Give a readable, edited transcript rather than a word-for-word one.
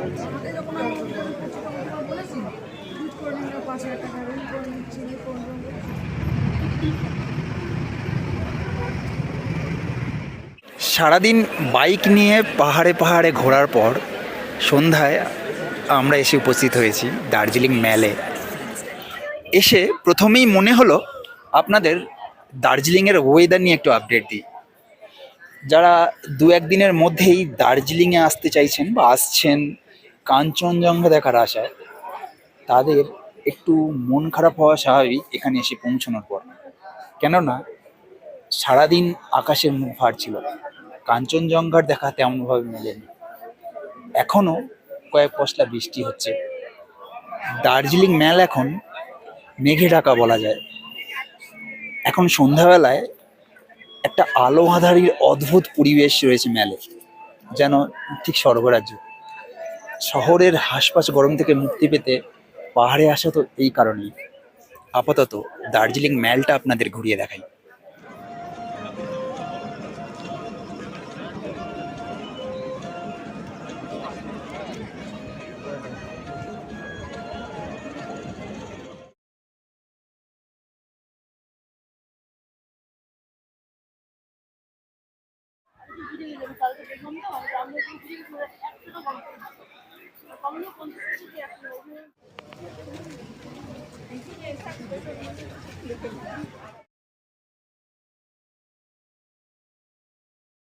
আমাকে যখন আমি ওরকম করছি তখন তোমার বলেছি টুইট করে নিন না 5,000 টাকা ঋণ করে নিচ্ছি এই করে সারাদিন বাইক নিয়ে পাহাড়ে পাহাড়ে ঘোরার পর সন্ধ্যায় আমরা এসে উপস্থিত হয়েছি দার্জিলিং ম্যালে। এসে প্রথমেই মনে হলো আপনাদের দার্জিলিংয়ের ওয়েদার নিয়ে একটু আপডেট দিই। যারা দু একদিনের মধ্যেই দার্জিলিংয়ে আসতে চাইছেন বা আসছেন কাঞ্চনজঙ্ঘা দেখার আশায়, তাদের একটু মন খারাপ হওয়া স্বাভাবিক এখানে এসে পৌঁছানোর পর। কেননা সারাদিন আকাশের মুখ ভার ছিল, কাঞ্চনজঙ্ঘার দেখা তেমনভাবে মেলেনি। এখনও কয়েক পশলা বৃষ্টি হচ্ছে। দার্জিলিং ম্যাল এখন মেঘে ঢাকা বলা যায়। এখন সন্ধ্যাবেলায় একটা আলো আঁধারির অদ্ভুত পরিবেশ রয়েছে ম্যালে, যেন ঠিক স্বর্গরাজ্য। শহরের হাঁসফাঁস গরম থেকে মুক্তি পেতে পাহাড়ে আসা তো এই কারণেই। আপাতত দার্জিলিং ম্যালটা আপনাদের ঘুরিয়ে দেখাই।